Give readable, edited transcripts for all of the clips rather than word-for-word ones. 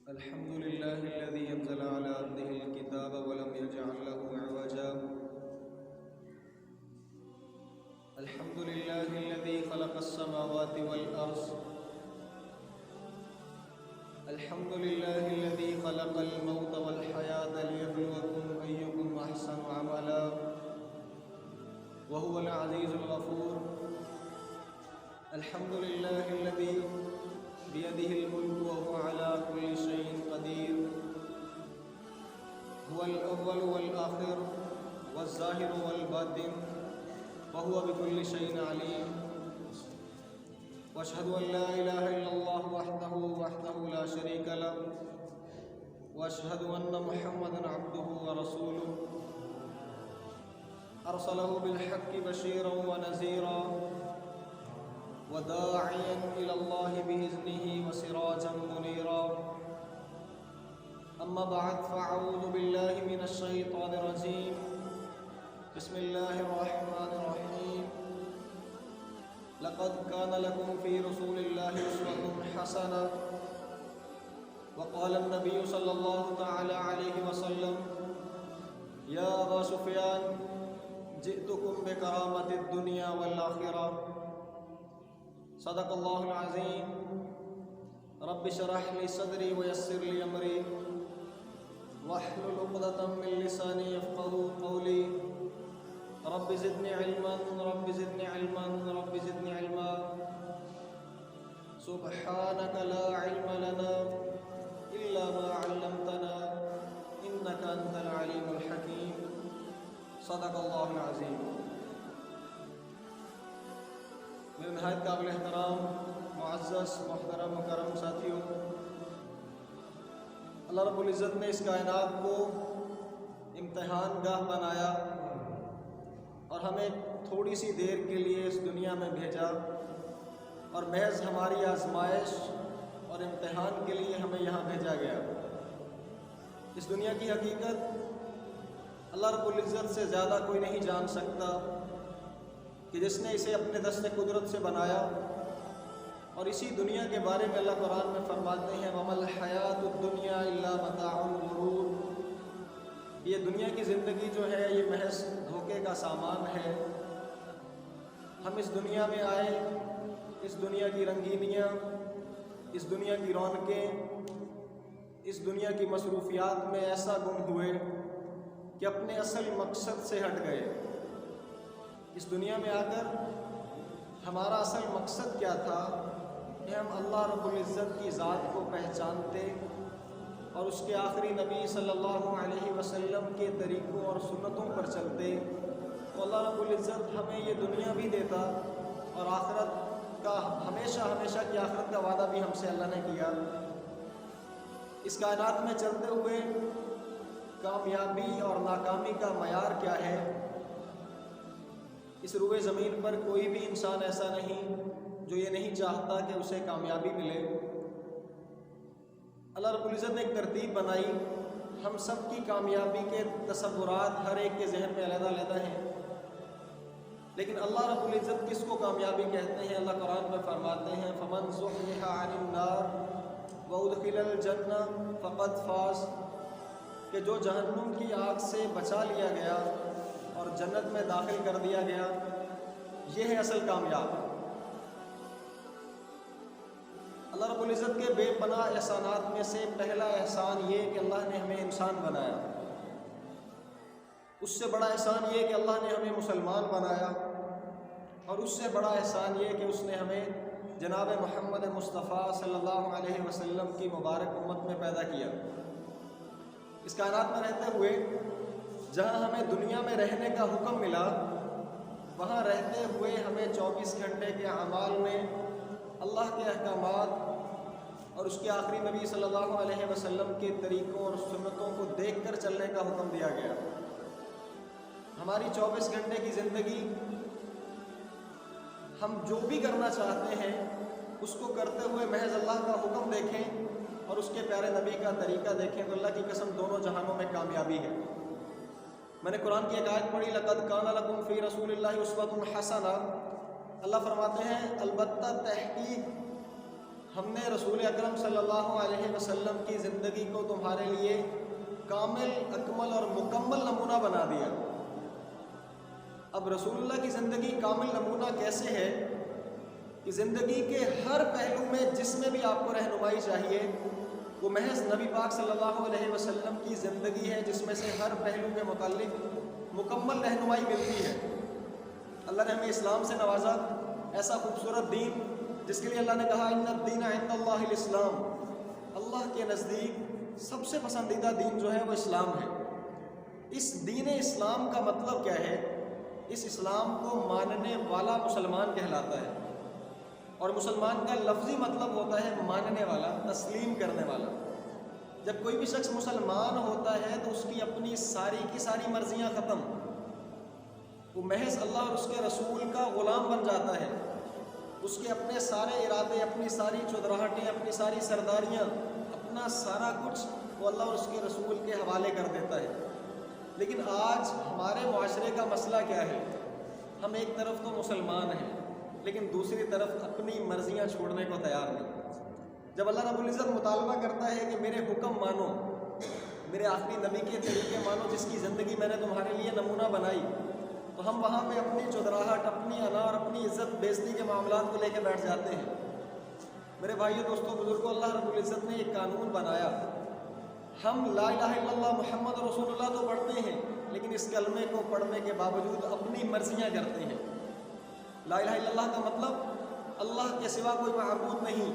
الحمد لله الذي أنزل على عبده الكتاب ولم يجعل له عوجا. الحمد لله الذي خلق السماوات والأرض. الحمد لله الذي خلق الموت والحياة ليبلوكم أيكم أحسن عملا وهو العزيز الغفور. الحمد لله الذي بيده الملك وهو على كل شيء قدير. هو الأول والآخر والظاهر والباطن وهو بكل شيء عليم. وأشهد أن لا إله إلا الله وحده لا شريك له. وأشهد أن محمدا عبده ورسوله أرسله بالحق بشيرا ونذيرا وداعيا إلى الله بإذنه وسراجا منيرا. أما بعد فأعوذ بالله من الشيطان الرجيم. بسم الله الرحمن الرحيم. لقد كان لكم في رسول الله أسوة حسنة. وقال النبي صلى الله تعالى عليه وسلم: يا أبا سفيان جئتكم بكرامة الدنيا والآخرة. صدق الله العظيم. رب اشرح لي صدري ويسر لي أمري واحلل عقدة من لساني يفقهوا قولي. رب زدني علما رب زدني علما رب زدني علما. سبحانك لا علم لنا إلا ما علمتنا إنك أنت العليم الحكيم. صدق الله العظيم. میرے نہایت قابل احترام معزز محترم مکرم ساتھیوں، اللہ رب العزت نے اس کائنات کو امتحان گاہ بنایا اور ہمیں تھوڑی سی دیر کے لیے اس دنیا میں بھیجا، اور محض ہماری آزمائش اور امتحان کے لیے ہمیں یہاں بھیجا گیا. اس دنیا کی حقیقت اللہ رب العزت سے زیادہ کوئی نہیں جان سکتا کہ جس نے اسے اپنے دست قدرت سے بنایا. اور اسی دنیا کے بارے میں اللہ قرآن میں فرماتے ہیں: وَمَا الْحَيَاةُ الدُّنْيَا إِلَّا مَتَاعُ الْغُرُورِ. یہ دنیا کی زندگی جو ہے یہ محض دھوکے کا سامان ہے. ہم اس دنیا میں آئے، اس دنیا کی رنگینیاں، اس دنیا کی رونقیں، اس دنیا کی مصروفیات میں ایسا گم ہوئے کہ اپنے اصل مقصد سے ہٹ گئے. اس دنیا میں آ کر ہمارا اصل مقصد کیا تھا کہ ہم اللہ رب العزت کی ذات کو پہچانتے اور اس کے آخری نبی صلی اللہ علیہ وسلم کے طریقوں اور سنتوں پر چلتے، تو اللہ رب العزت ہمیں یہ دنیا بھی دیتا اور آخرت کا ہمیشہ کی آخرت کا وعدہ بھی ہم سے اللہ نے کیا. اس کائنات میں چلتے ہوئے کامیابی اور ناکامی کا معیار کیا ہے؟ اس روئے زمین پر کوئی بھی انسان ایسا نہیں جو یہ نہیں چاہتا کہ اسے کامیابی ملے. اللہ رب العزت نے ایک ترتیب بنائی. ہم سب کی کامیابی کے تصورات ہر ایک کے ذہن میں علیحدہ علیحدہ ہیں، لیکن اللہ رب العزت کس کو کامیابی کہتے ہیں؟ اللہ قرآن میں فرماتے ہیں: فَمَنْ زُحْزِحَ عَنِ النَّارِ وَأُدْخِلَ الْجَنَّةَ فَقَدْ فَازَ. کہ جو جہنم کی آگ سے بچا لیا گیا اور جنت میں داخل کر دیا گیا، یہ ہے اصل کامیاب. اللہ رب العزت کے بے پناہ احسانات میں سے پہلا احسان یہ کہ اللہ نے ہمیں انسان بنایا. اس سے بڑا احسان یہ کہ اللہ نے ہمیں مسلمان بنایا، اور اس سے بڑا احسان یہ کہ اس نے ہمیں جناب محمد مصطفیٰ صلی اللہ علیہ وسلم کی مبارک امت میں پیدا کیا. اس کائنات میں رہتے ہوئے جہاں ہمیں دنیا میں رہنے کا حکم ملا، وہاں رہتے ہوئے ہمیں 24 گھنٹے کے اعمال میں اللہ کے احکامات اور اس کے آخری نبی صلی اللہ علیہ وسلم کے طریقوں اور سنتوں کو دیکھ کر چلنے کا حکم دیا گیا. ہماری 24 گھنٹے کی زندگی ہم جو بھی کرنا چاہتے ہیں اس کو کرتے ہوئے محض اللہ کا حکم دیکھیں اور اس کے پیارے نبی کا طریقہ دیکھیں، تو اللہ کی قسم دونوں جہانوں میں کامیابی ہے. میں نے قرآن کی ایک آیت پڑھی: لقد کان لکم فی رسول اللہ اسوۃ حسنہ. اللہ فرماتے ہیں البتہ تحقیق ہم نے رسول اکرم صلی اللہ علیہ وسلم کی زندگی کو تمہارے لیے کامل، اکمل اور مکمل نمونہ بنا دیا۔ اب رسول اللہ کی زندگی کامل نمونہ کیسے ہے کہ زندگی کے ہر پہلو میں جس میں بھی آپ کو رہنمائی چاہیے وہ محض نبی پاک صلی اللہ علیہ وسلم کی زندگی ہے، جس میں سے ہر پہلو کے متعلق مکمل رہنمائی ملتی ہے۔ اللہ نے ہمیں اسلام سے نوازا، ایسا خوبصورت دین جس کے لیے اللہ نے کہا ان الدین عند اللہ الاسلام، اللہ کے نزدیک سب سے پسندیدہ دین جو ہے وہ اسلام ہے۔ اس دین اسلام کا مطلب کیا ہے؟ اس اسلام کو ماننے والا مسلمان کہلاتا ہے، اور مسلمان کا لفظی مطلب ہوتا ہے ماننے والا، تسلیم کرنے والا۔ جب کوئی بھی شخص مسلمان ہوتا ہے تو اس کی اپنی ساری کی ساری مرضیاں ختم، وہ محض اللہ اور اس کے رسول کا غلام بن جاتا ہے۔ اس کے اپنے سارے ارادے، اپنی ساری چودراہٹیں، اپنی ساری سرداریاں، اپنا سارا کچھ وہ اللہ اور اس کے رسول کے حوالے کر دیتا ہے۔ لیکن آج ہمارے معاشرے کا مسئلہ کیا ہے؟ ہم ایک طرف تو مسلمان ہیں لیکن دوسری طرف اپنی مرضیاں چھوڑنے کو تیار نہیں۔ جب اللہ رب العزت مطالبہ کرتا ہے کہ میرے حکم مانو، میرے آخری نبی کے طریقے مانو جس کی زندگی میں نے تمہارے لیے نمونہ بنائی، تو ہم وہاں پہ اپنی چودراہٹ، اپنی انا اور اپنی عزت بےزتی کے معاملات کو لے کے بیٹھ جاتے ہیں۔ میرے بھائیو، دوستوں، بزرگوں، اللہ رب العزت نے ایک قانون بنایا۔ ہم لا الہ الا اللہ محمد رسول اللہ تو پڑھتے ہیں لیکن اس کلمے کو پڑھنے کے باوجود اپنی مرضیاں کرتے ہیں۔ لا الہ الا اللہ کا مطلب اللہ کے سوا کوئی معبود نہیں۔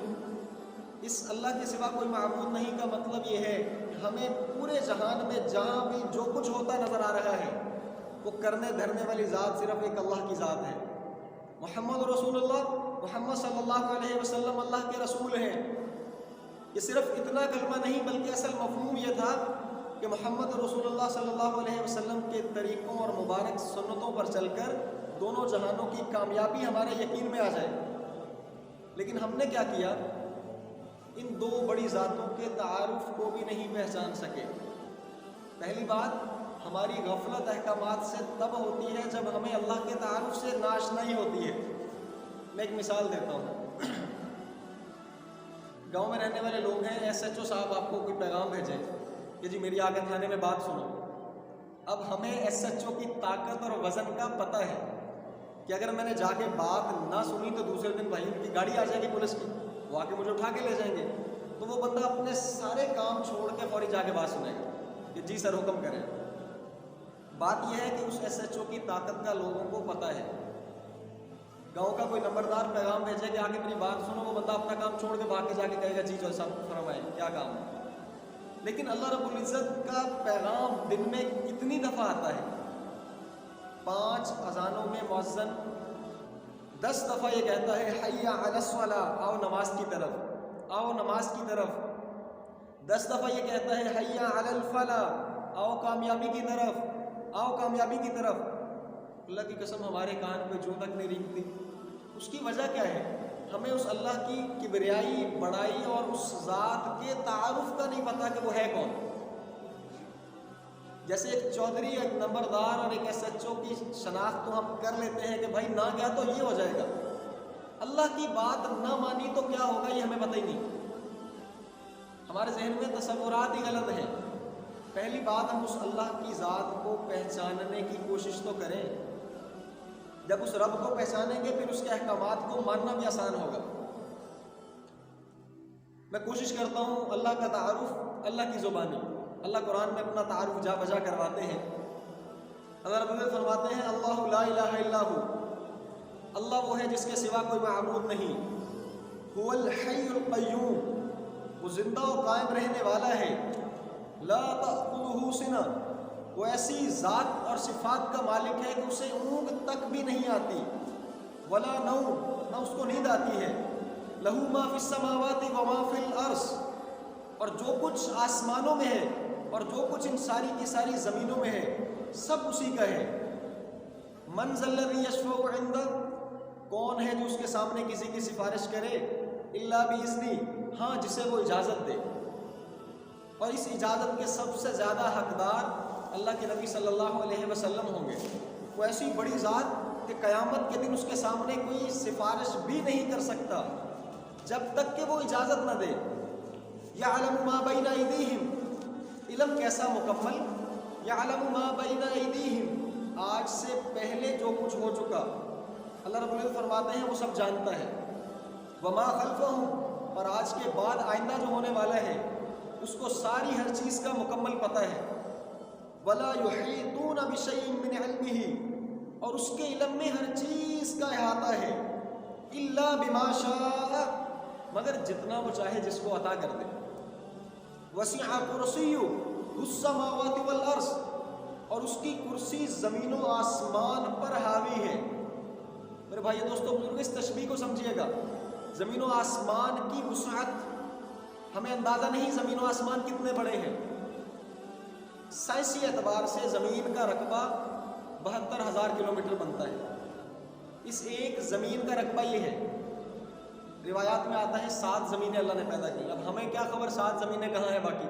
اس اللہ کے سوا کوئی معبود نہیں کا مطلب یہ ہے کہ ہمیں پورے جہان میں جہاں بھی جو کچھ ہوتا نظر آ رہا ہے وہ کرنے دھرنے والی ذات صرف ایک اللہ کی ذات ہے۔ محمد رسول اللہ، محمد صلی اللہ علیہ وسلم اللہ کے رسول ہیں۔ یہ صرف اتنا کلمہ نہیں بلکہ اصل مفہوم یہ تھا کہ محمد رسول اللہ صلی اللہ علیہ وسلم کے طریقوں اور مبارک سنتوں پر چل کر دونوں جہانوں کی کامیابی ہمارے یقین میں آ جائے۔ لیکن ہم نے کیا کیا؟ ان دو بڑی ذاتوں کے تعارف کو بھی نہیں پہچان سکے۔ پہلی بات، ہماری غفلت احکامات سے تب ہوتی ہے جب ہمیں اللہ کے تعارف سے ناشنائی ہوتی ہے۔ میں ایک مثال دیتا ہوں۔ گاؤں میں رہنے والے لوگ ہیں، ایس ایچ او صاحب آپ کو کوئی پیغام بھیجیں کہ جی میری آ کے تھانے میں بات سنو۔ اب ہمیں ایس ایچ او کی طاقت اور وزن کا پتہ ہے کہ اگر میں نے جا کے بات نہ سنی تو دوسرے دن بھائی ان کی گاڑی آ جائے گی پولیس کی، وہ آ کے مجھے اٹھا کے لے جائیں گے۔ تو وہ بندہ اپنے سارے کام چھوڑ کے فوری جا کے بات سنے گا کہ جی سر حکم کریں۔ بات یہ ہے کہ اس ایس ایچ او کی طاقت کا لوگوں کو پتہ ہے۔ گاؤں کا کوئی نمبردار پیغام بھیجے کہ آگے میری بات سنو، وہ بندہ اپنا کام چھوڑ کے بھاگ کے جا کے کہے گا جی جو سب فرمائیں کیا کام ہے۔ لیکن اللہ رب العزت کا پیغام دن میں کتنی دفعہ آتا ہے؟ 5 اذانوں میں مؤذن 10 دفعہ یہ کہتا ہے حی علی الصلاۃ، آؤ نماز کی طرف، آؤ نماز کی طرف۔ 10 دفعہ یہ کہتا ہے حی علی الفلاح، آؤ کامیابی کی طرف، آؤ کامیابی کی طرف۔ اللہ کی قسم ہمارے کان پہ جو تک نہیں رینگتی۔ اس کی وجہ کیا ہے؟ ہمیں اس اللہ کی کبریائی، بڑائی اور اس ذات کے تعارف کا نہیں پتا کہ وہ ہے کون۔ جیسے ایک چودھری، ایک نمبردار اور ایک ایس ایچ او کی شناخت تو ہم کر لیتے ہیں کہ بھائی نہ گیا تو یہ ہو جائے گا، اللہ کی بات نہ مانی تو کیا ہوگا یہ ہمیں پتہ ہی نہیں۔ ہمارے ذہن میں تصورات ہی غلط ہیں۔ پہلی بات، ہم اس اللہ کی ذات کو پہچاننے کی کوشش تو کریں۔ جب اس رب کو پہچانیں گے پھر اس کے احکامات کو ماننا بھی آسان ہوگا۔ میں کوشش کرتا ہوں اللہ کا تعارف اللہ کی زبانی۔ اللہ قرآن میں اپنا تعارف جا بجا کرواتے ہیں۔ اللہ رب العزت فرماتے ہیں اللہ لا الہ الا ہو، اللہ وہ ہے جس کے سوا کوئی معبود نہیں۔ هو الحی القیوم، وہ زندہ و قائم رہنے والا ہے۔ لا تأخذہ سنہ، وہ ایسی ذات اور صفات کا مالک ہے کہ اسے اونگ تک بھی نہیں آتی۔ ولا نوم، نہ اس کو نیند آتی ہے۔ لہو ما فی السماوات و ما فی الارض، اور جو کچھ آسمانوں میں ہے اور جو کچھ ان ساری کی ساری زمینوں میں ہے سب اسی کا ہے۔ من ذا الذی یشفع عنده، کون ہے جو اس کے سامنے کسی کی سفارش کرے؟ الا باذنہ، ہاں جسے وہ اجازت دے۔ اور اس اجازت کے سب سے زیادہ حقدار اللہ کے نبی صلی اللہ علیہ وسلم ہوں گے۔ وہ ایسی بڑی ذات کہ قیامت کے دن اس کے سامنے کوئی سفارش بھی نہیں کر سکتا۔ جب تک کہ وہ اجازت نہ دے۔ یعلم ما بین ایدیہم، علم کیسا مکمل، یعلم ما بین ایدیہم، آج سے پہلے جو کچھ ہو چکا اللہ رب العزت فرماتے ہیں وہ سب جانتا ہے، وما خلفہم، اور آج کے بعد آئندہ جو ہونے والا ہے اس کو ساری ہر چیز کا مکمل پتہ ہے، ولا یحیطون بشیء من علمہ، اور اس کے علم میں ہر چیز کا احاطہ ہے، الا بما شاء، مگر جتنا وہ چاہے جس کو عطا کر دے، وسع کرسیہ السماوات والارض، اور اس کی کرسی زمین و آسمان پر حاوی ہے۔ میرے بھائی دوستو بزرگ، اس تشبیہ کو سمجھیے گا، زمین و آسمان کی وسعت ہمیں اندازہ نہیں، زمین و آسمان کتنے بڑے ہیں۔ سائنسی اعتبار سے زمین کا رقبہ 72,000 کلومیٹر بنتا ہے۔ اس ایک زمین کا رقبہ یہ ہے، روایات میں آتا ہے 7 زمینیں اللہ نے پیدا کی۔ اب ہمیں کیا خبر 7 زمینیں کہاں ہیں، باقی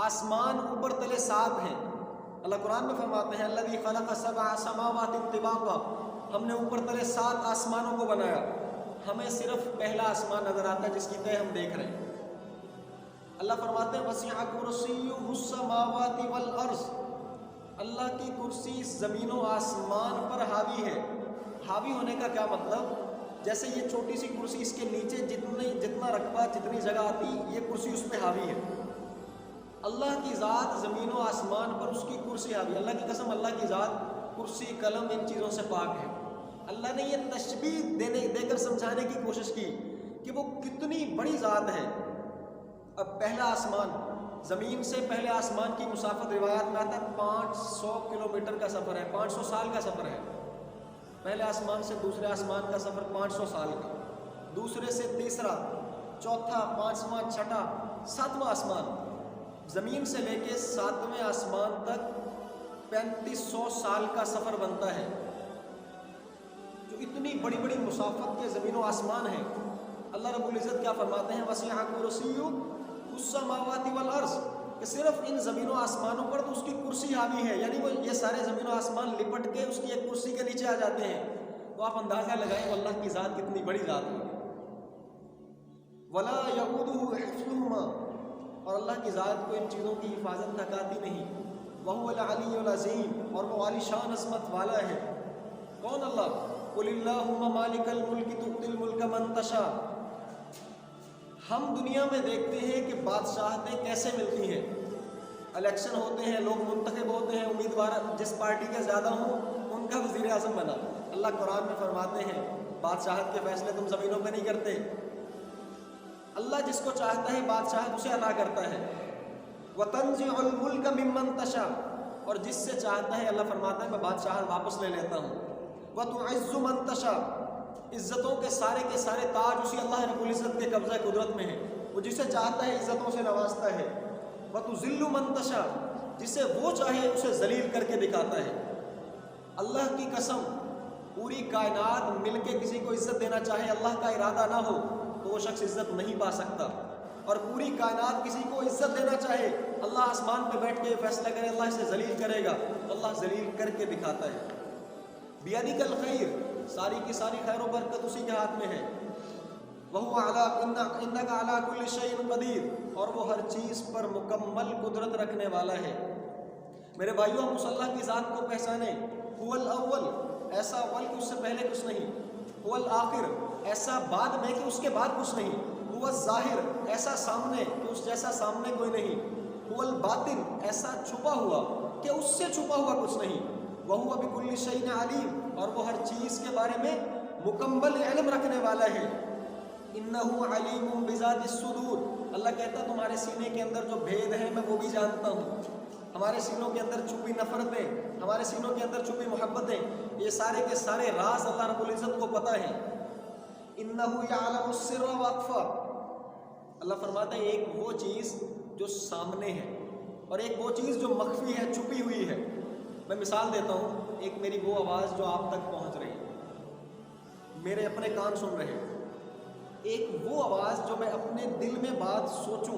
آسمان اوپر تلے 7 ہیں۔ اللہ قرآن میں فرماتے ہیں الذی خلق 7 سماوات طباقا، ہم نے اوپر تلے 7 آسمانوں کو بنایا، ہمیں صرف پہلا آسمان نظر آتا ہے جس کی طے ہم دیکھ رہے ہیں۔ اللہ فرماتے ہیں وسع کرسیہ السماوات والارض، اللہ کی کرسی زمین و آسمان پر حاوی ہے۔ حاوی ہونے کا کیا مطلب، جیسے یہ چھوٹی سی کرسی، اس کے نیچے جتنا رقبہ جتنی جگہ آتی یہ کرسی اس پہ حاوی ہے۔ اللہ کی ذات زمین و آسمان پر اس کی کرسی حاوی ہے۔ اللہ کی قسم، اللہ کی ذات کرسی قلم ان چیزوں سے پاک ہے۔ اللہ نے یہ تشبیہ دے کر سمجھانے کی کوشش کی کہ وہ کتنی بڑی ذات ہے۔ اب پہلا آسمان، زمین سے پہلے آسمان کی مسافت روایات میں آتا ہے 500 کلومیٹر کا سفر ہے، 500 سال کا سفر ہے۔ پہلے آسمان سے دوسرے آسمان کا سفر 500 سال کا، دوسرے سے تیسرا، چوتھا، پانچواں، چھٹا، 7واں آسمان، زمین سے لے کے 7ویں آسمان تک 3500 سال کا سفر بنتا ہے۔ جو اتنی بڑی بڑی مسافت کے زمین و آسمان ہیں، اللہ رب العزت کیا فرماتے ہیں وسع کرسیہ السماوات والارض، کہ صرف ان زمین و آسمانوں پر تو اس کی کرسی حاوی ہے، یعنی وہ یہ سارے زمین و آسمان لپٹ کے اس کی ایک کرسی کے نیچے آ جاتے ہیں۔ تو آپ اندازہ لگائیں وہ اللہ کی ذات کتنی بڑی ذات ہے۔ ولا یؤودہ حفظہما، اور اللہ کی ذات کو ان چیزوں کی حفاظت تھکاتی نہیں۔ وہو العلی العظیم، اور وہ عالی شان عظمت والا ہے۔ کون اللہ؟ قل اللہم مالک الملک تؤتی الملک من تشاء، ہم دنیا میں دیکھتے ہیں کہ بادشاہتیں کیسے ملتی ہیں، الیکشن ہوتے ہیں، لوگ منتخب ہوتے ہیں، امیدوار جس پارٹی کے زیادہ ہوں ان کا وزیر اعظم بنا۔ اللہ قرآن میں فرماتے ہیں بادشاہت کے فیصلے تم زمینوں پہ نہیں کرتے، اللہ جس کو چاہتا ہے بادشاہت اسے عطا کرتا ہے۔ وَتَنزِعُ الْمُلْكَ مِمَّن تَشَاءُ، اور جس سے چاہتا ہے اللہ فرماتا ہے میں بادشاہت واپس لے لیتا ہوں۔ وَتُعِزُّ مَن تَشَاءُ، عزتوں کے سارے تاج اسی اللہ رب العزت کے قبضہ قدرت میں ہیں، وہ جسے چاہتا ہے عزتوں سے نوازتا ہے۔ وَتُذِلُّ مَن تَشَاءُ، جسے وہ چاہے اسے ذلیل کر کے دکھاتا ہے۔ اللہ کی قسم، پوری کائنات مل کے کسی کو عزت دینا چاہے، اللہ کا ارادہ نہ ہو تو وہ شخص عزت نہیں پا سکتا، اور پوری کائنات کسی کو عزت دینا چاہے، اللہ آسمان پہ بیٹھ کے فیصلہ کرے اللہ اسے ذلیل کرے گا تو اللہ ذلیل کر کے دکھاتا ہے۔ بیدک الخیر، ساری کی ساری خیر و برکت اسی کے ہاتھ میں ہے۔ وَهُوَ عَلَىٰ إِنَّكَ عَلَىٰ كُلِّ شَيْءٍ قَدِيرٌ، اور وہ ہر چیز پر مکمل قدرت رکھنے والا ہے۔ میرے بھائیوں، ہم اس اللہ کی ذات کو پہچانیں۔ هُوَ الْأَوَّلُ، ایسا اول کہ اس سے پہلے کچھ نہیں۔ هُوَ الْآخِرُ، ایسا بعد میں کہ اس کے بعد کچھ نہیں۔ هُوَ الظَّاهِرُ، ایسا سامنے کہ اس جیسا سامنے کوئی نہیں۔ هُوَ الْبَاطِنُ، ایسا چھپا ہوا کہ اس سے چھپا ہوا کچھ نہیں۔ وَهُوَ بِكُلِّ شَيْءٍ عَلِيمٌ، اور وہ ہر چیز کے بارے میں مکمل علم رکھنے والا ہے۔ إِنَّهُ عَلِيمٌ بِذَاتِ الصُّدُورِ، اللہ کہتا ہے تمہارے سینے کے اندر جو بھید ہیں میں وہ بھی جانتا ہوں۔ ہمارے سینوں کے اندر چھپی نفرتیں، ہمارے سینوں کے اندر چھپی محبتیں، یہ سارے کے سارے راز اللہ رب العزت کو پتہ ہیں۔ إِنَّهُ يَعْلَمُ السِّرَّ وَأَخْفَى، اللہ فرماتا ہے ایک وہ چیز جو سامنے ہے اور ایک وہ چیز جو مخفی ہے، چھپی ہوئی ہے۔ میں مثال دیتا ہوں، ایک میری وہ آواز جو آپ تک پہنچ رہی ہے، میرے اپنے کان سن رہے ہیں، ایک وہ آواز جو میں اپنے دل میں بات سوچوں،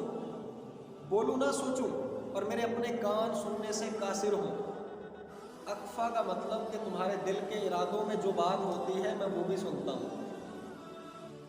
بولوں نہ سوچوں، اور میرے اپنے کان سننے سے قاصر ہوں۔ اخفا کا مطلب کہ تمہارے دل کے ارادوں میں جو بات ہوتی ہے میں وہ بھی سنتا ہوں۔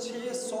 600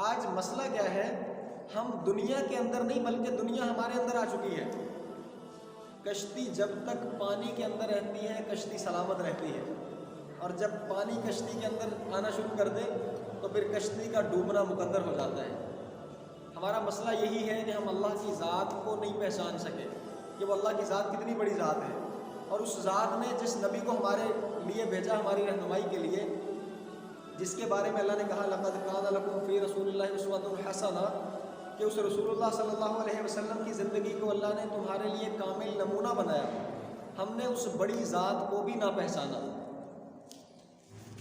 آج مسئلہ کیا ہے، ہم دنیا کے اندر نہیں بلکہ دنیا ہمارے اندر آ چکی ہے۔ کشتی جب تک پانی کے اندر رہتی ہے کشتی سلامت رہتی ہے، اور جب پانی کشتی کے اندر آنا شروع کر دے تو پھر کشتی کا ڈوبنا مقدر ہو جاتا ہے۔ ہمارا مسئلہ یہی ہے کہ ہم اللہ کی ذات کو نہیں پہچان سکے کہ وہ اللہ کی ذات کتنی بڑی ذات ہے، اور اس ذات نے جس نبی کو ہمارے لیے بھیجا ہماری رہنمائی کے لیے، جس کے بارے میں اللہ نے کہا لقد کان لکم فی رسول اللہ اسوۃ حسنہ، کہ اس رسول اللہ صلی اللہ علیہ وسلم کی زندگی کو اللہ نے تمہارے لیے کامل نمونہ بنایا، ہم نے اس بڑی ذات کو بھی نہ پہچانا۔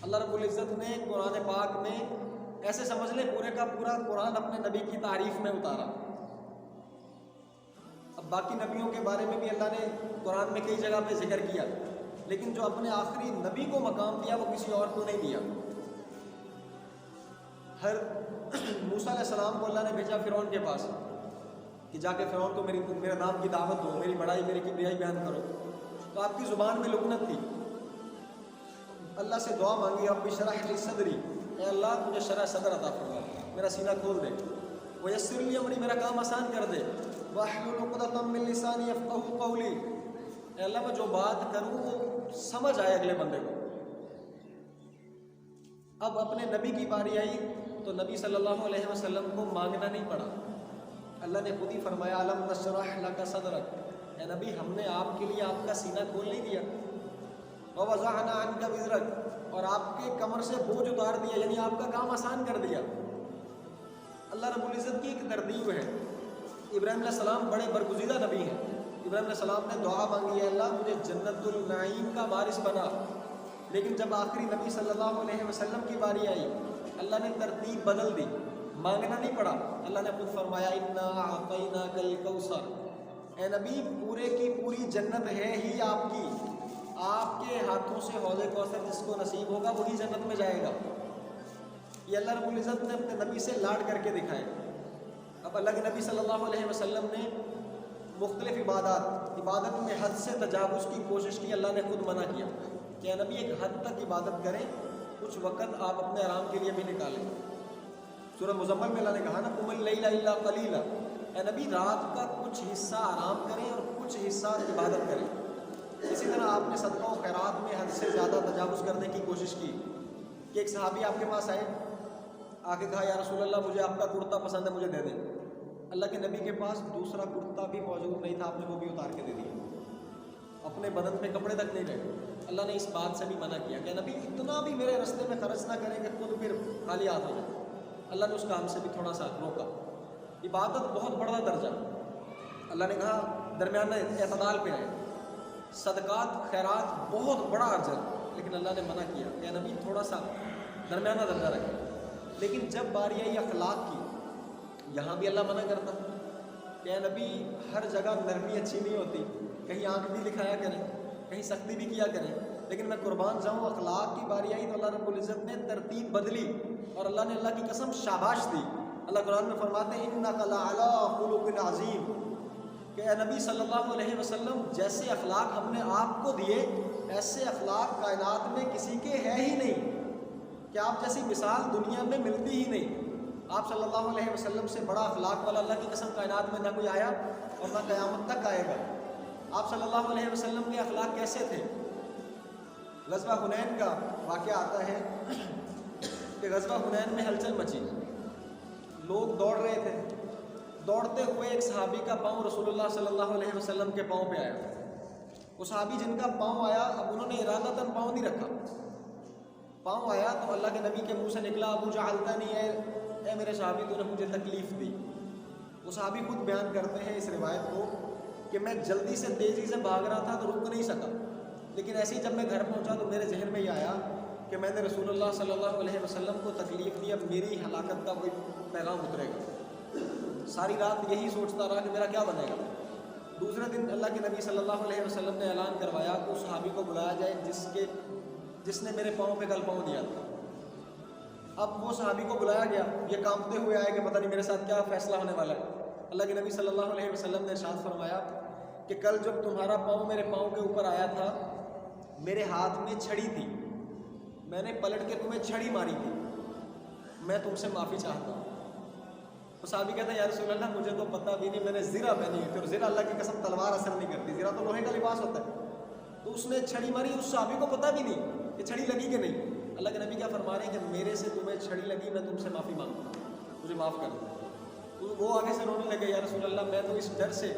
اللہ رب العزت نے قرآن پاک میں ایسے سمجھ لے پورے کا پورا قرآن اپنے نبی کی تعریف میں اتارا۔ اب باقی نبیوں کے بارے میں بھی اللہ نے قرآن میں کئی جگہ پہ ذکر کیا، لیکن جو اپنے آخری نبی کو مقام دیا وہ کسی اور کو نہیں دیا۔ ہر موسیٰ علیہ السلام کو اللہ نے بھیجا فرعون کے پاس کہ جا کے فرعون کو میرے نام کی دعوت دو، میری بڑائی میری کبریائی بیان کرو، تو آپ کی زبان میں لکنت تھی۔ اللہ سے دعا مانگی رب اشرح لی صدری، اے اللہ مجھے شرح صدر عطا فرما، میرا سینہ کھول دے، ویسر لی امری، میرا کام آسان کر دے، واحلل عقدۃ من لسانی یفقہوا قولی، اے اللہ میں جو بات کروں وہ سمجھ آئے اگلے بندے کو۔ اب اپنے نبی کی باری آئی تو نبی صلی اللہ علیہ وسلم کو مانگنا نہیں پڑا، اللہ نے خود ہی فرمایا الم نشرح لک صدرک، اے نبی ہم نے آپ کے لیے آپ کا سینہ کھول نہیں دیا، ووضعنا عنک وزرک، اور آپ کے کمر سے بوجھ اتار دیا، یعنی آپ کا کام آسان کر دیا۔ اللہ رب العزت کی ایک ترتیب ہے۔ ابراہیم علیہ السلام بڑے برگزیدہ نبی ہیں، ابراہیم علیہ السلام نے دعا مانگی ہے اللہ مجھے جنت النعیم کا وارث بنا، لیکن جب آخری نبی صلی اللہ علیہ وسلم کی باری آئی اللہ نے ترتیب بدل دی، مانگنا نہیں پڑا، اللہ نے خود فرمایا انا اعطیناک الکوثر، اے نبی پورے کی پوری جنت ہے ہی آپ کی، آپ کے ہاتھوں سے حوض کوثر جس کو نصیب ہوگا وہی جنت میں جائے گا۔ یہ اللہ رب العزت نے اپنے نبی سے لاڈ کر کے دکھائے۔ اب اللہ کے نبی صلی اللہ علیہ وسلم نے مختلف عبادت میں حد سے تجاوز کی کوشش کی، اللہ نے خود منع کیا کہ اے نبی ایک حد تک عبادت کریں، کچھ وقت آپ اپنے آرام کے لیے بھی نکالیں۔ سورہ مزمل میں اللہ نے کہا نا قم اللیل الا قلیلا، اے نبی رات کا کچھ حصہ آرام کریں اور کچھ حصہ عبادت کریں۔ اسی طرح آپ نے صدقہ و خیرات میں حد سے زیادہ تجاوز کرنے کی کوشش کی کہ ایک صحابی آپ کے پاس آئے، آ کے کہا یا رسول اللہ مجھے آپ کا کرتا پسند ہے، مجھے دے دیں۔ اللہ کے نبی کے پاس دوسرا کرتا بھی موجود نہیں تھا، آپ نے وہ بھی اتار کے دے دیا، اپنے بدن میں کپڑے تک نہیں رہے۔ اللہ نے اس بات سے بھی منع کیا کہ نبی اتنا بھی میرے راستے میں خرچ نہ کریں کہ خود پھر خالی ہاتھ ہو جائے۔ اللہ نے اس کام سے بھی تھوڑا سا روکا۔ عبادت بہت بڑا درجہ، اللہ نے کہا درمیانہ اعتدال پہ آئے، صدقات خیرات بہت بڑا اجر، لیکن اللہ نے منع کیا کہ نبی تھوڑا سا درمیانہ درجہ رکھے۔ لیکن جب باری آئی اخلاق کی، یہاں بھی اللہ منع کرتا کہ نبی ہر جگہ نرمی اچھی نہیں ہوتی، کہیں آنکھ بھی دکھایا کریں، کہیں سختی بھی کیا کریں، لیکن میں قربان جاؤں اخلاق کی باری آئی تو اللہ رب العزت نے ترتیب بدلی اور اللہ نے اللہ کی قسم شاباش دی۔ اللہ قرآن میں فرماتے ہیں انک لعلی خلق عظیم، کہ اے نبی صلی اللہ علیہ وسلم جیسے اخلاق ہم نے آپ کو دیے ایسے اخلاق کائنات میں کسی کے ہے ہی نہیں، کہ آپ جیسی مثال دنیا میں ملتی ہی نہیں۔ آپ صلی اللہ علیہ وسلم سے بڑا اخلاق والا اللہ کی قسم کائنات میں نہ کوئی آیا اور نہ قیامت تک آئے گا۔ آپ صلی اللہ علیہ وسلم کے اخلاق کیسے تھے؟ غزوہ حنین کا واقعہ آتا ہے کہ غزوہ حنین میں ہلچل مچی، لوگ دوڑ رہے تھے، دوڑتے ہوئے ایک صحابی کا پاؤں رسول اللہ صلی اللہ علیہ وسلم کے پاؤں پہ آیا۔ وہ صحابی جن کا پاؤں آیا، اب انہوں نے ارادتاً پاؤں نہیں رکھا، پاؤں آیا تو اللہ کے نبی کے منہ سے نکلا ابو جعلتنی، اے میرے صحابی تو نے مجھے تکلیف دی۔ وہ صحابی خود بیان کرتے ہیں اس روایت کو کہ میں جلدی سے تیزی سے بھاگ رہا تھا تو رک نہیں سکا، لیکن ایسے ہی جب میں گھر پہنچا تو میرے ذہن میں یہ آیا کہ میں نے رسول اللہ صلی اللہ علیہ وسلم کو تکلیف دی، اب میری ہلاکت کا کوئی پیغام اترے گا۔ ساری رات یہی سوچتا رہا کہ میرا کیا بنے گا۔ دوسرے دن اللہ کے نبی صلی اللہ علیہ وسلم نے اعلان کروایا کہ اس صحابی کو بلایا جائے جس نے میرے پاؤں پہ کل پاؤں دیا تھا۔ اب وہ صحابی کو بلایا گیا، یہ کانپتے ہوئے آئے کہ پتہ نہیں میرے ساتھ کیا فیصلہ ہونے والا ہے۔ اللہ کے نبی صلی اللہ علیہ وسلم نے ارشاد فرمایا کہ کل جب تمہارا پاؤں میرے پاؤں کے اوپر آیا تھا میرے ہاتھ میں چھڑی تھی، میں نے پلٹ کے تمہیں چھڑی ماری تھی، میں تم سے معافی چاہتا ہوں۔ وہ صحابی کہتے ہیں یا رسول اللہ مجھے تو پتہ بھی نہیں، میں نے زرہ پہنی ہوئی تھی، اور زرہ اللہ کی قسم تلوار اثر نہیں کرتی، زرہ تو لوہے کا لباس ہوتا ہے۔ تو اس نے چھڑی ماری، اس صحابی کو پتہ بھی نہیں کہ چھڑی لگی کہ نہیں۔ اللہ کے نبی کیا فرما رہے ہیں کہ میرے سے تمہیں چھڑی لگی، میں تم سے معافی مانگتا ہوں، مجھے معاف کر دو۔ تو وہ آگے سے رونے لگے، یا رسول اللہ میں تو اس ڈر سے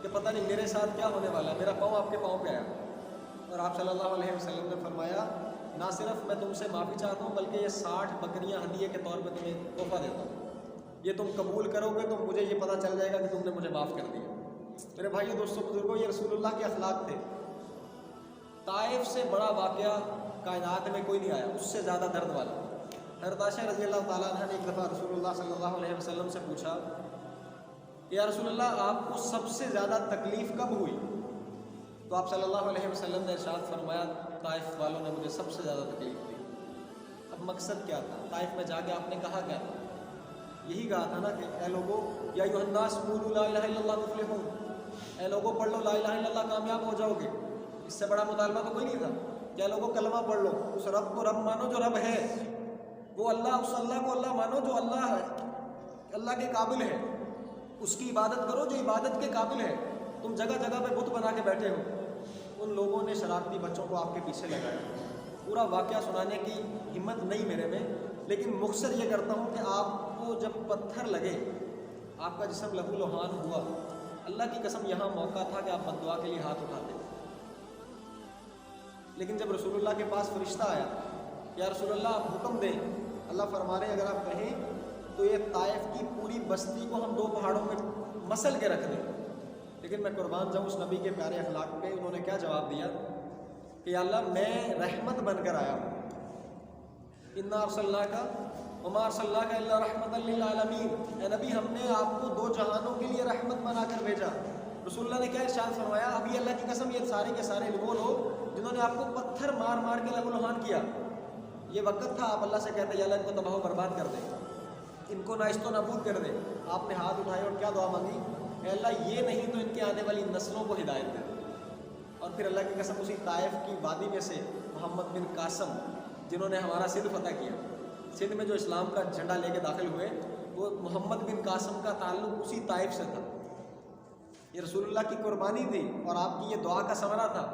کہ پتہ نہیں میرے ساتھ کیا ہونے والا ہے، میرا پاؤں آپ کے پاؤں پہ آیا۔ اور آپ صلی اللہ علیہ وسلم نے فرمایا نہ صرف میں تم سے معافی چاہتا ہوں بلکہ یہ 60 بکریاں ہدیے کے طور پہ تمہیں تحفہ دیتا ہوں، یہ تم قبول کرو گے تو مجھے یہ پتہ چل جائے گا کہ تم نے مجھے معاف کر دیا۔ میرے بھائیو دوستوں بزرگوں، یہ رسول اللہ کے اخلاق تھے۔ طائف سے بڑا واقعہ کائنات میں کوئی نہیں آیا اس سے زیادہ درد والا۔ حضرت عائشہ رضی اللہ تعالیٰ عنہ نے ایک دفعہ رسول اللہ صلی اللہ علیہ وسلم سے پوچھا کہ یا رسول اللہ آپ کو سب سے زیادہ تکلیف کب ہوئی؟ تو آپ صلی اللہ علیہ وسلم نے ارشاد فرمایا طائف والوں نے مجھے سب سے زیادہ تکلیف دی۔ اب مقصد کیا تھا؟ طائف میں جا کے آپ نے کہا کیا تھا؟ یہی کہا تھا نا کہ اے لوگو یا ایھا الناس قولوا لا الہ الا اللہ تفلحون، اے لوگو پڑھ لو لا الہ الا اللہ کامیاب ہو جاؤ گے۔ اس سے بڑا مطالبہ تو کوئی نہیں تھا کہ اے لوگو کلمہ پڑھ لو، اس رب کو رب مانو جو رب ہے، وہ اللہ، اس اللہ کو اللہ مانو جو اللہ ہے، اللہ کے قابل ہے، اس کی عبادت کرو جو عبادت کے قابل ہے۔ تم جگہ جگہ پہ بت بنا کے بیٹھے ہو۔ ان لوگوں نے شرارتی بچوں کو آپ کے پیچھے لگایا۔ پورا واقعہ سنانے کی ہمت نہیں میرے میں، لیکن مختصر یہ کرتا ہوں کہ آپ کو جب پتھر لگے، آپ کا جسم لہو لہان ہوا، اللہ کی قسم یہاں موقع تھا کہ آپ بد دعا کے لیے ہاتھ اٹھاتے، لیکن جب رسول اللہ کے پاس فرشتہ آیا یا رسول اللہ آپ حکم دیں، اللہ فرما رہے اگر آپ کہیں تو یہ طائف کی پوری بستی کو ہم 2 پہاڑوں میں مسل کے رکھ دیں۔ لیکن میں قربان جاؤں اس نبی کے پیارے اخلاق پہ، انہوں نے کیا جواب دیا کہ یا اللہ میں رحمت بن کر آیا ہوں، انا ارسلناک وما ارسلناک الا رحمۃ للعالمین، اے نبی ہم نے آپ کو 2 جہانوں کے لیے رحمت بنا کر بھیجا۔ رسول اللہ نے کیا ارشاد فرمایا؟ ابھی اللہ کی قسم یہ سارے کے سارے وہ لوگ جنہوں نے آپ کو پتھر مار مار کے لہو لہان کیا، یہ وقت تھا آپ اللہ سے کہتے یا اللہ ان کو تباہ و برباد کر دے، ان کو ناشت و نابود کر دے۔ آپ نے ہاتھ اٹھائے اور کیا دعا مانگی؟ اے اللہ یہ نہیں تو ان کے آنے والی نسلوں کو ہدایت دے۔ اور پھر اللہ کی قسم اسی طائف کی وادی میں سے محمد بن قاسم جنہوں نے ہمارا سندھ فتح کیا، سندھ میں جو اسلام کا جھنڈا لے کے داخل ہوئے، وہ محمد بن قاسم کا تعلق اسی طائف سے تھا۔ یہ رسول اللہ کی قربانی تھی اور آپ کی یہ دعا کا ثمرہ تھا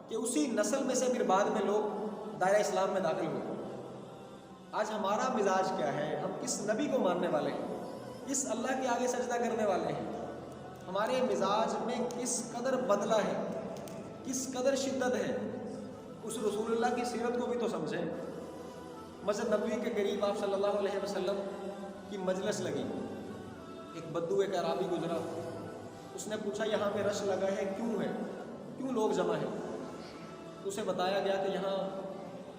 کہ اسی نسل میں سے پھر بعد میں لوگ دائرہ اسلام میں داخل ہوئے۔ آج ہمارا مزاج کیا ہے؟ ہم کس نبی کو ماننے والے ہیں؟ کس اللہ کے آگے سجدہ کرنے والے ہیں؟ ہمارے مزاج میں کس قدر بدلہ ہے، کس قدر شدت ہے؟ اس رسول اللہ کی سیرت کو بھی تو سمجھیں۔ مسجد نبوی کے قریب آپ صلی اللہ علیہ وسلم کی مجلس لگی، ایک بدو ایک عرابی گزرا، اس نے پوچھا یہاں پہ رش لگا ہے کیوں لوگ جمع ہیں؟ اسے بتایا گیا کہ یہاں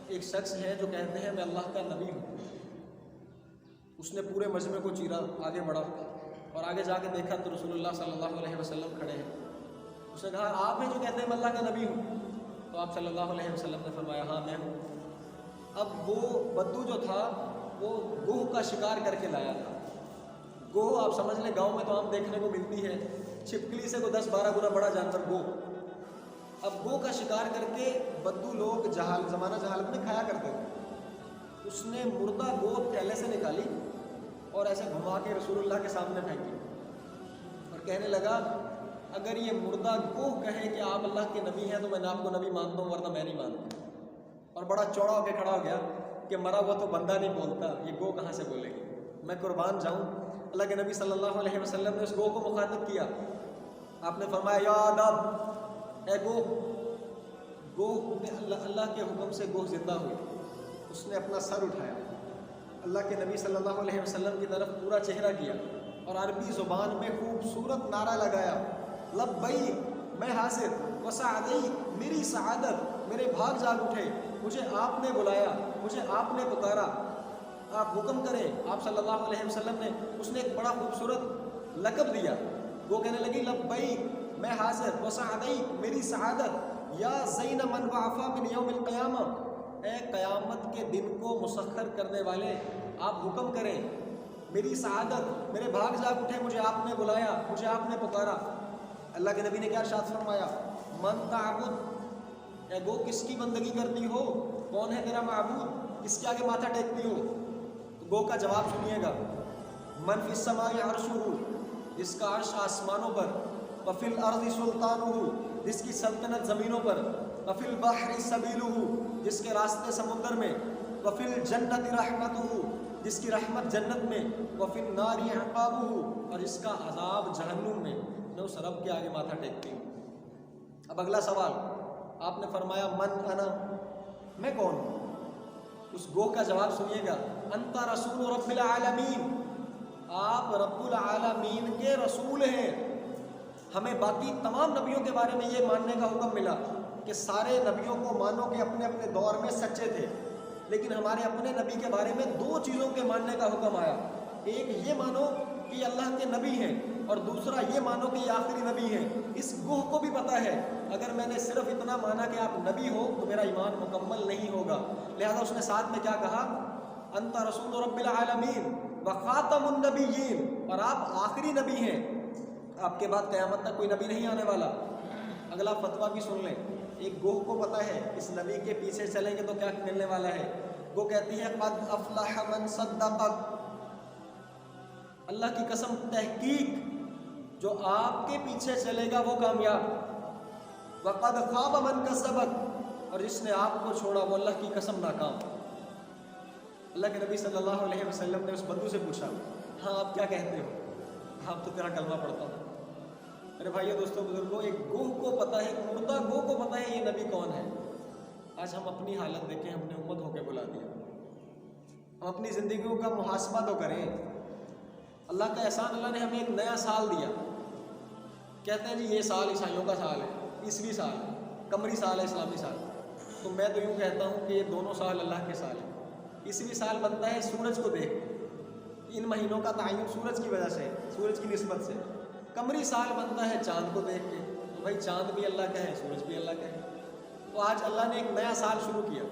ایک شخص ہے جو کہتے ہیں میں اللہ کا نبی ہوں۔ اس نے پورے مجمع کو چیرا، آگے بڑھا اور آگے جا کے دیکھا تو رسول اللہ صلی اللہ علیہ وسلم کھڑے ہیں۔ اس نے کہا آپ ہیں جو کہتے ہیں میں اللہ کا نبی ہوں؟ تو آپ صلی اللہ علیہ وسلم نے فرمایا ہاں میں ہوں۔ اب وہ بدو جو تھا وہ گوہ کا شکار کر کے لایا تھا۔ گوہ آپ سمجھ لیں گاؤں میں تو عام دیکھنے کو ملتی ہے، چھپکلی سے کوئی 10-12 گنا بڑا جانور گوہ۔ اب گوہ کا شکار کر کے بدو لوگ زمانہ جہالت میں کھایا کرتے تھے۔ اس نے مردہ گوہ تھیلے سے نکالی اور ایسے گھما کے رسول اللہ کے سامنے پھینکی اور کہنے لگا اگر یہ مردہ گوہ کہے کہ آپ اللہ کے نبی ہیں تو میں آپ کو نبی مانتا ہوں ورنہ میں نہیں مانتا۔ اور بڑا چوڑا ہو کے کھڑا ہو گیا کہ مرا ہوا تو بندہ نہیں بولتا، یہ گوہ کہاں سے بولے گی؟ میں قربان جاؤں، اللہ کے نبی صلی اللہ علیہ وسلم نے اس گوہ کو مخاطب کیا۔ آپ نے فرمایا یا آدم، اے گوہ نے اللہ کے حکم سے گوہ زندہ ہوئی۔ اس نے اپنا سر اٹھایا، اللہ کے نبی صلی اللہ علیہ وسلم کی طرف پورا چہرہ کیا اور عربی زبان میں خوبصورت نعرہ لگایا لبیک میں حاضر، وسعدیک میری سعادت، میرے بھاگ جاگ اٹھے، مجھے آپ نے بلایا، مجھے آپ نے پکارا، آپ حکم کریں۔ آپ صلی اللہ علیہ وسلم نے اس نے ایک بڑا خوبصورت لقب دیا۔ وہ کہنے لگی لبیک میں حاضر، وسعدیک میری سعادت، یا زین من وعفا من یوم القیامہ، اے قیامت کے دن کو مسخر کرنے والے آپ حکم کریں، میری سعادت، میرے بھاگ جاگ اٹھے، مجھے آپ نے بلایا، مجھے آپ نے پکارا۔ اللہ کے نبی نے کیا ارشاد فرمایا؟ من تعبد، اے گو کس کی بندگی کرتی ہو؟ کون ہے تیرا معبود؟ کس کے آگے ماتھا ٹیکتی ہو؟ تو گو کا جواب سنیے گا، من فی السماء عرشہ، جس کا عرش آسمانوں پر، وفی الارض سلطانہ، جس کی سلطنت زمینوں پر، وفی البحر سبیلہ، جس کے راستے سمندر میں، وفی الجنت رحمتہ، جس کی رحمت جنت میں، وفی النار عقابہ، اور جس کا عذاب جہنم میں۔ میں اس رب کے آگے ماتھا ٹیکتی ہوں۔ اب اگلا سوال، آپ نے فرمایا من انا، میں کون ہوں؟ اس گوہ کا جواب سنیے گا، انت رسول رب العالمین، آپ رب العالمین کے رسول ہیں۔ ہمیں باقی تمام نبیوں کے بارے میں یہ ماننے کا حکم ملا کہ سارے نبیوں کو مانو کہ اپنے اپنے دور میں سچے تھے، لیکن ہمارے اپنے نبی کے بارے میں دو چیزوں کے ماننے کا حکم آیا۔ ایک یہ مانو کہ یہ اللہ کے نبی ہیں، اور دوسرا یہ مانو کہ یہ آخری نبی ہیں۔ اس گوہ کو بھی پتہ ہے اگر میں نے صرف اتنا مانا کہ آپ نبی ہو تو میرا ایمان مکمل نہیں ہوگا، لہذا اس نے ساتھ میں کیا کہا، انت رسول رب العالمین وخاتم النبیین، اور آپ آخری نبی ہیں، آپ کے بعد قیامت تک کوئی نبی نہیں آنے والا۔ اگلا فتویٰ بھی سن لیں، ایک گوہ کو پتہ ہے اس نبی کے پیچھے چلیں گے تو کیا ملنے والا ہے۔ وہ کہتی ہے قد افلح من صدقک، اللہ کی قسم تحقیق جو آپ کے پیچھے چلے گا وہ کامیاب، وقد خاب من کذبک، اور جس نے آپ کو چھوڑا وہ اللہ کی قسم ناکام۔ اللہ کے نبی صلی اللہ علیہ وسلم نے اس بدو سے پوچھا، ہاں آپ کیا کہتے ہو؟ آپ تو تیرا کلمہ پڑھتا ہوں۔ میرے بھائیو دوستوں بزرگوں، ایک گوہ کو پتہ ہے، ایک مردہ گوہ کو پتہ ہے یہ نبی کون ہے۔ آج ہم اپنی حالت دیکھیں، ہم نے امت ہو کے بلا دیا۔ ہم اپنی زندگیوں کا محاسبہ تو کریں۔ اللہ کا احسان، اللہ نے ہمیں ایک نیا سال دیا، کہتے ہیں جی یہ سال عیسائیوں کا سال ہے، عیسوی سال ہے، قمری سال ہے، اسلامی سال۔ تو میں تو یوں کہتا ہوں کہ یہ دونوں سال اللہ کے سال ہیں۔ عیسوی سال بنتا ہے سورج کو دیکھ کے، ان مہینوں کا تعین سورج کی وجہ سے، سورج کی نسبت سے۔ قمری سال بنتا ہے چاند کو دیکھ کے، تو بھائی چاند بھی اللہ کا ہے، سورج بھی اللہ کا ہے۔ تو آج اللہ نے ایک نیا سال شروع کیا،